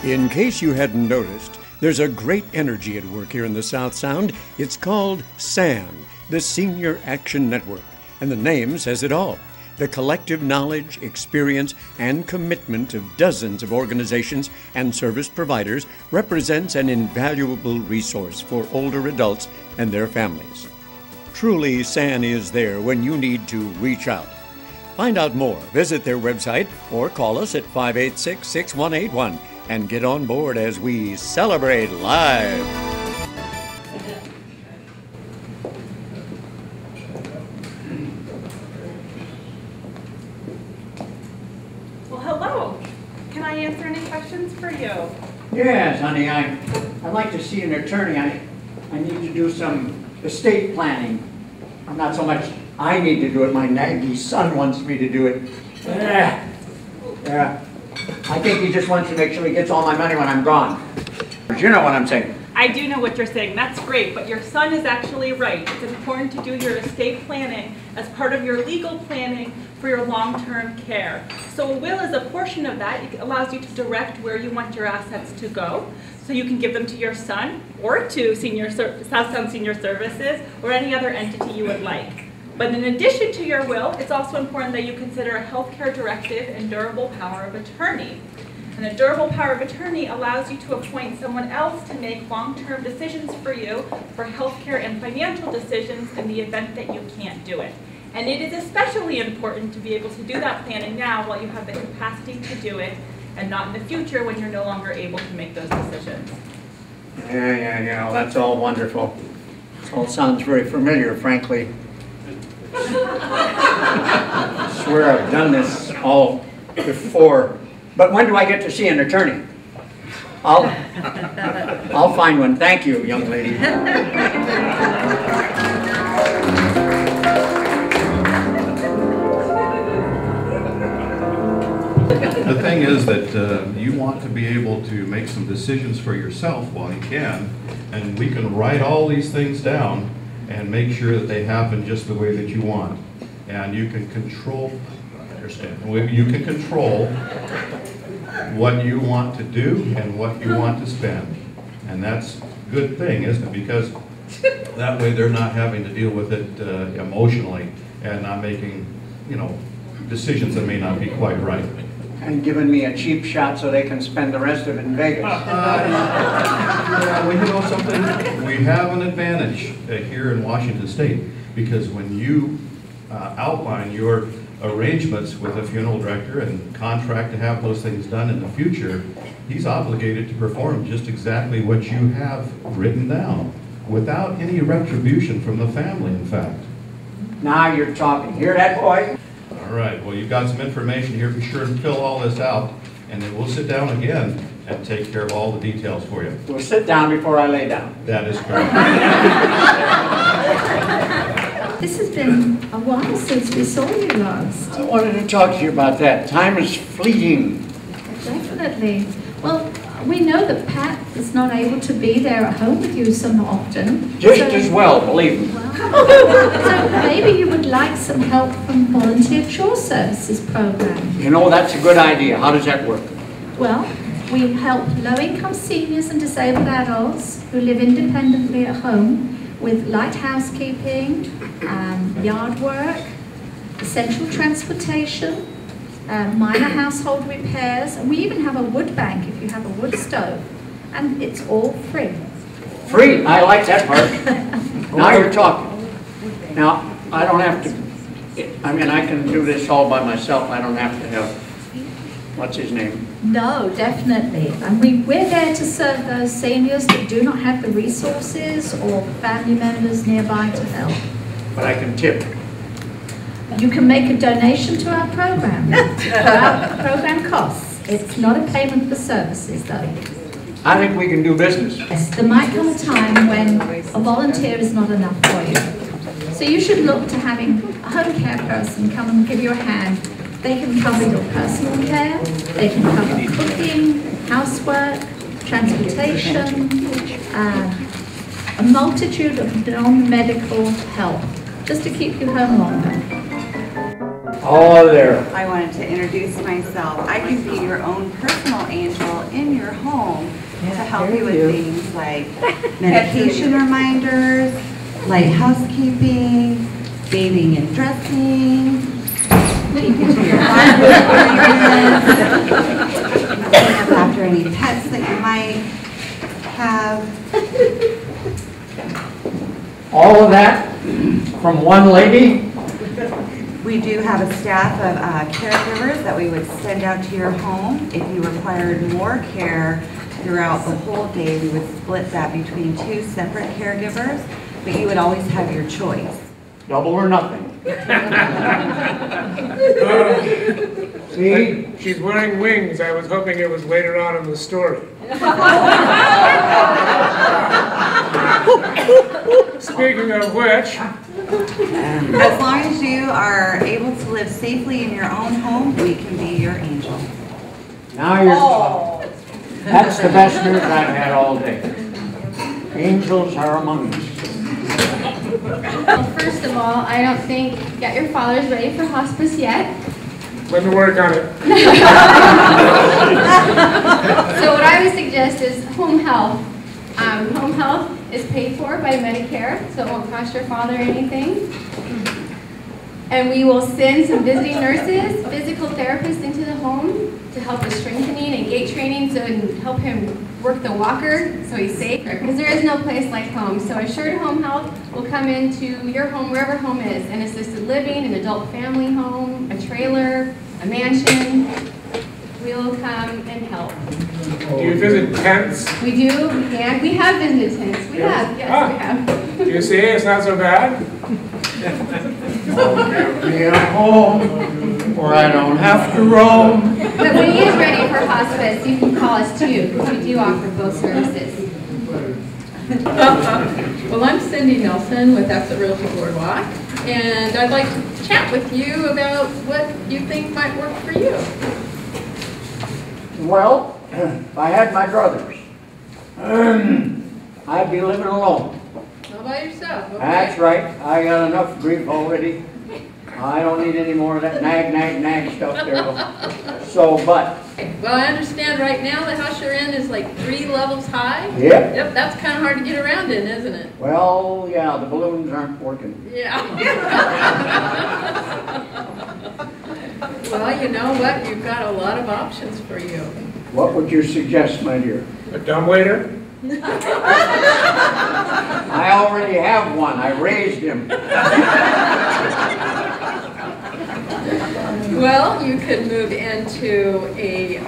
In case you hadn't noticed, there's a great energy at work here in the South Sound. It's called SAN, the Senior Action Network, and the name says it all. The collective knowledge, experience, and commitment of dozens of organizations and service providers represents an invaluable resource for older adults and their families. Truly, SAN is there when you need to reach out. Find out more, visit their website, or call us at 586-6181 and get on board as we celebrate live. Well, hello. Can I answer any questions for you? Yes, honey, I'd like to see an attorney. I need to do some estate planning. Not so much I need to do it, my naggy son wants me to do it. Yeah. I think he just wants to make sure he gets all my money when I'm gone. You know what I'm saying. I do know what you're saying. That's great, but your son is actually right. It's important to do your estate planning as part of your legal planning for your long-term care. So a will is a portion of that. It allows you to direct where you want your assets to go. So you can give them to your son or to South Sound Senior Services or any other entity you would like. But in addition to your will, it's also important that you consider a healthcare directive and durable power of attorney. And a durable power of attorney allows you to appoint someone else to make long-term decisions for you for healthcare and financial decisions in the event that you can't do it. And it is especially important to be able to do that planning now while you have the capacity to do it and not in the future when you're no longer able to make those decisions. Yeah, well, that's all wonderful. It all sounds very familiar, frankly. I swear I've done this all before. But when do I get to see an attorney? I'll find one. Thank you, young lady. The thing is that you want to be able to make some decisions for yourself while you can, and we can write all these things down and make sure that they happen just the way that you want. And you can control, you can control what you want to do and what you want to spend. And that's a good thing, isn't it? Because that way they're not having to deal with it emotionally and not making, decisions that may not be quite right. And giving me a cheap shot so they can spend the rest of it in Vegas. Well, you know something? We have an advantage here in Washington State, because when you outline your arrangements with a funeral director and contract to have those things done in the future, he's obligated to perform just exactly what you have written down, without any retribution from the family, in fact. Now you're talking. Hear that, boy? All right, well, you've got some information here. Be sure to fill all this out, and then we'll sit down again and take care of all the details for you. We'll sit down before I lay down. That is correct. This has been a while since we saw you last. I wanted to talk to you about that. Time is fleeting. Definitely. Well, we know that Pat is not able to be there at home with you so often. Just as well, believe me. So maybe you would like some help from Volunteer Chore Services program. You know, that's a good idea. How does that work? Well, we help low-income seniors and disabled adults who live independently at home with light housekeeping, yard work, essential transportation, minor household repairs, and we even have a wood bank if you have a wood stove, and it's all free. Free? I like that part. Now you're talking. Now, I don't have to, I can do this all by myself. I don't have to have, what's his name? No, definitely. And we're there to serve those seniors that do not have the resources or family members nearby to help. But I can tip. You can make a donation to our program for our program costs. It's not a payment for services, though. I think we can do business. Yes, there might come a time when a volunteer is not enough for you. So you should look to having a home care person come and give you a hand. They can cover your personal care, they can cover cooking, housework, transportation, a multitude of non-medical help, just to keep you home longer. Oh, there. I wanted to introduce myself. I can be your own personal angel in your home to help you with things like medication reminders, light housekeeping, bathing and dressing, taking to your appointments, cleaning up after any pets that you might have. All of that from one lady? We do have a staff of caregivers that we would send out to your home. If you required more care throughout the whole day, we would split that between 2 separate caregivers, but you would always have your choice. Double or nothing? See? She's wearing wings. I was hoping it was later on in the story. Speaking of which, As long as you are able to live safely in your own home, we can be your angel. Now you're talking. That's the best news I've had all day. Angels are among us. Well, first of all, I don't think that your father's ready for hospice yet. let me work on it. So what I would suggest is home health. Home health is paid for by Medicare, so it won't cost your father anything. And we will send some visiting nurses, physical therapists into the home to help with strengthening and gait training so and help him work the walker so he's safe. Because there is no place like home. So Assured Home Health will come into your home, wherever home is, an assisted living, an adult family home, a trailer, a mansion. We'll come and help. Do you visit tents? We do, we can. We have visited tents. We have, yes, we have. Do you see? It's not so bad. Be at home where I don't have to roam. But when he is ready for hospice, you can call us too, because we do offer both services. Well, I'm Cindy Nelson with Exit Realty Boardwalk, and I'd like to chat with you about what you think might work for you. Well, if I had my druthers, I'd be living alone. All by yourself, okay? That's right. I got enough grief already. I don't need any more of that nag stuff there. So, but. Well, I understand right now the house you're in is like 3 levels high. Yep. Yep, that's kind of hard to get around in, isn't it? Well, yeah, the balloons aren't working. Yeah. Well, you know what? You've got a lot of options for you. What would you suggest, my dear? A dumbwaiter? I already have one. I raised him. Well, you could move into a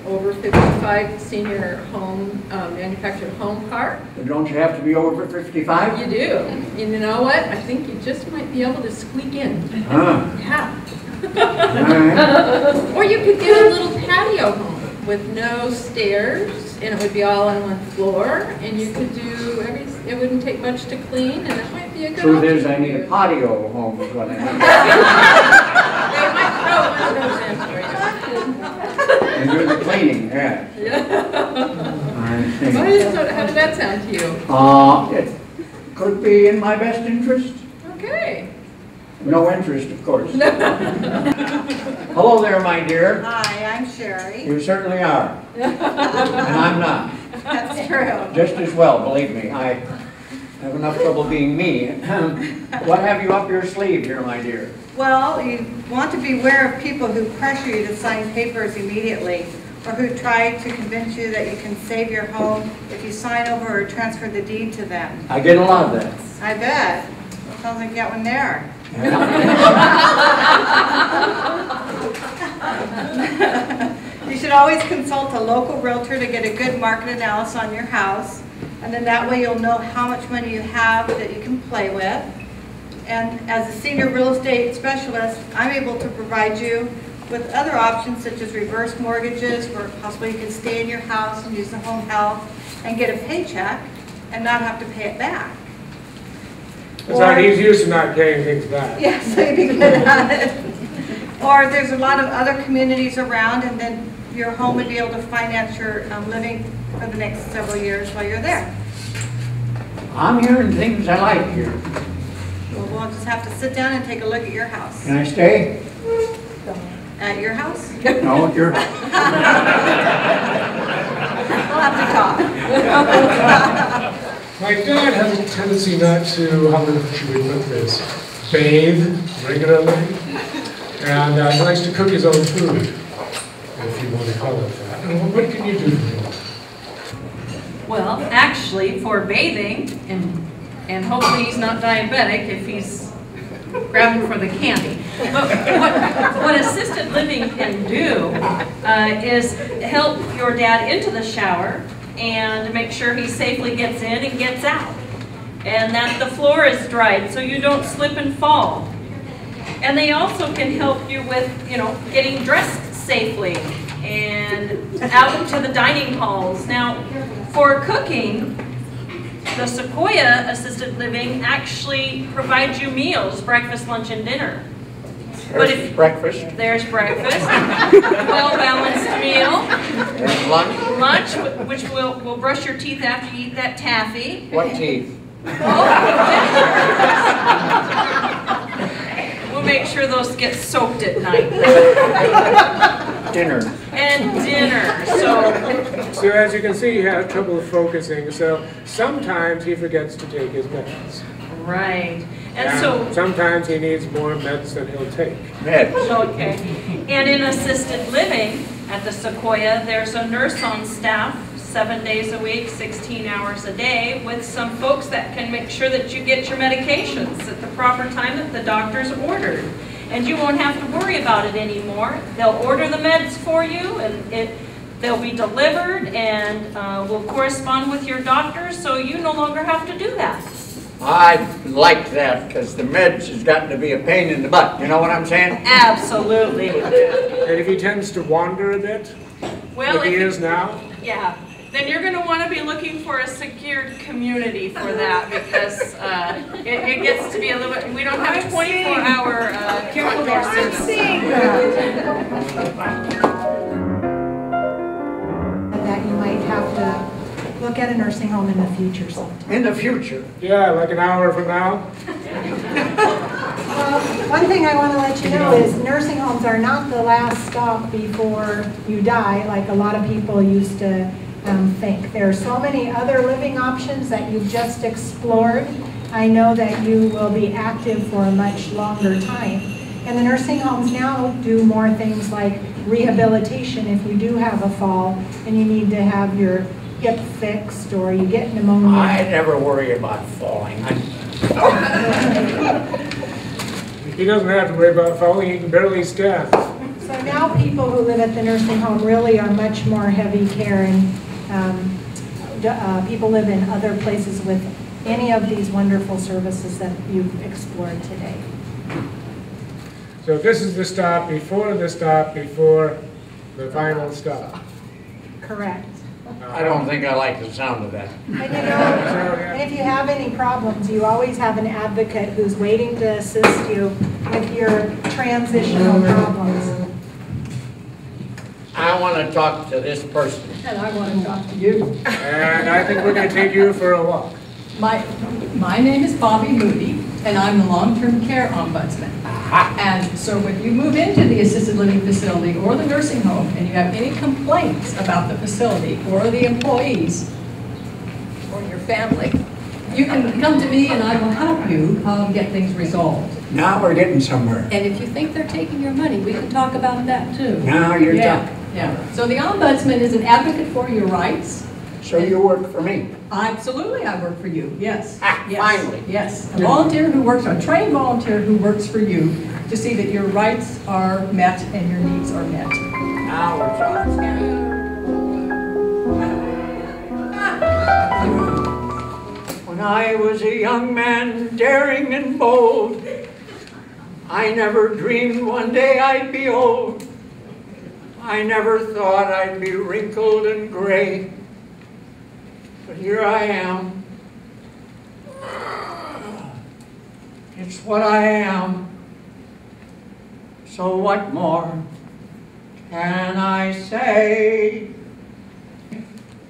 over 55 senior home, manufactured home park. Don't you have to be over 55? You do. And you know what? I think you just might be able to squeak in. Huh. Yeah. Right. Or you could get a little patio home with no stairs, and it would be all on one floor, and you could do it wouldn't take much to clean, and it might be a good Truth option is, I for need you. a patio home is what I need. They might throw one of those in for you. And do the cleaning, yeah. I think. How did that sound to you? It could be in my best interest. Okay. No interest, of course. Hello there, my dear. Hi, I'm Sherry. You certainly are. And I'm not. That's true. Just as well, believe me. I have enough trouble being me. What have you up your sleeve here, my dear? Well, you want to beware of people who pressure you to sign papers immediately, or who try to convince you that you can save your home if you sign over or transfer the deed to them. I get a lot of that. I bet. Sounds like you got one there. You should always consult a local realtor to get a good market analysis on your house, and then that way you'll know how much money you have that you can play with. And as a senior real estate specialist, I'm able to provide you with other options such as reverse mortgages, where possibly you can stay in your house and use the home health and get a paycheck and not have to pay it back. That's right, he's used to not paying things back. Yes, so you'd be good at it. Or there's a lot of other communities around, and then your home would be able to finance your living for the next several years while you're there. I'm hearing things I like here. Well, we'll just have to sit down and take a look at your house. Can I stay? At your house? No, at your have to talk. My dad has a tendency not to, how should we put this, bathe regularly. And he likes to cook his own food, if you want to call it that. And what can you do for him? Well, actually, for bathing, and hopefully he's not diabetic if he's grabbing for the candy. But what assisted living can do is help your dad into the shower and make sure he safely gets in and gets out. And that the floor is dried so you don't slip and fall. And they also can help you with, getting dressed safely and out into the dining halls. Now, for cooking, the Sequoia Assisted Living actually provides you meals, breakfast, lunch, and dinner. There's breakfast. There's breakfast, well-balanced meal. There's lunch. Lunch, which will brush your teeth after you eat that taffy. What teeth? We'll make sure those get soaked at night. Dinner. And dinner, So as you can see, he has trouble focusing, so sometimes he forgets to take his meds. Right. And so sometimes he needs more meds than he'll take. Meds. Okay. And in assisted living at the Sequoia, there's a nurse on staff 7 days a week, 16 hours a day, with some folks that can make sure that you get your medications at the proper time that the doctor's ordered. And you won't have to worry about it anymore. They'll order the meds for you, and they'll be delivered, and will correspond with your doctor, so you no longer have to do that. I like that, because the meds has gotten to be a pain in the butt. You know what I'm saying? Absolutely. And if he tends to wander a bit, Well, like he is now, yeah, then you're going to want to be looking for a secured community for that, because it gets to be a little bit, we don't have a 24-hour front door service. That you might have to look at a nursing home in the future sometime. In the future. yeah, like an hour from now. One thing I want to let you know is nursing homes are not the last stop before you die, like a lot of people used to think. There are so many other living options that you've just explored. I know that you will be active for a much longer time. And the nursing homes now do more things like rehabilitation if you do have a fall and you need to have your hip fixed or you get pneumonia. I never worry about falling. He doesn't have to worry about falling, he can barely stand. So now people who live at the nursing home really are much more heavy care, and people live in other places with any of these wonderful services that you've explored today. So this is the stop before the final stop. Correct. I don't think I like the sound of that. And and if you have any problems, you always have an advocate who's waiting to assist you with your transitional problems. I want to talk to this person. And I want to talk to you. And I think we're going to take you for a walk. My name is Bobby Moody, and I'm the long-term care ombudsman. And so when you move into the assisted living facility or the nursing home and you have any complaints about the facility or the employees or your family, you can come to me and I will help you get things resolved. Now we're getting somewhere. And if you think they're taking your money, we can talk about that too. Now you're talking. Yeah. So the ombudsman is an advocate for your rights. So you work for me? Absolutely, I work for you, yes. Yes. Finally. Yes, a volunteer who works, a trained volunteer who works for you to see that your rights are met and your needs are met. Now we're talking. When I was a young man, daring and bold, I never dreamed one day I'd be old. I never thought I'd be wrinkled and gray. But here I am. It's what I am. So what more can I say?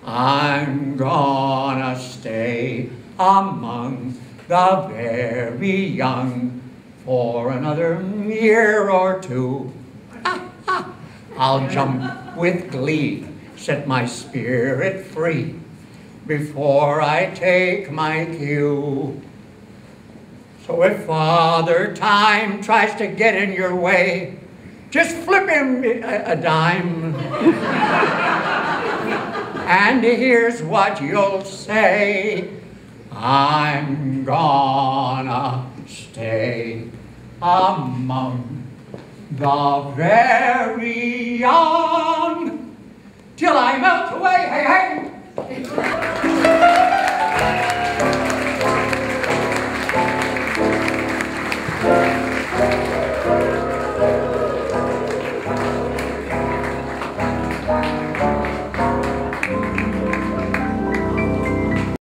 I'm gonna stay among the very young for another year or two. I'll jump with glee, set my spirit free before I take my cue. So if Father Time tries to get in your way, just flip him a dime. And here's what you'll say: I'm gonna stay among the very young till I melt away. Hey, hey!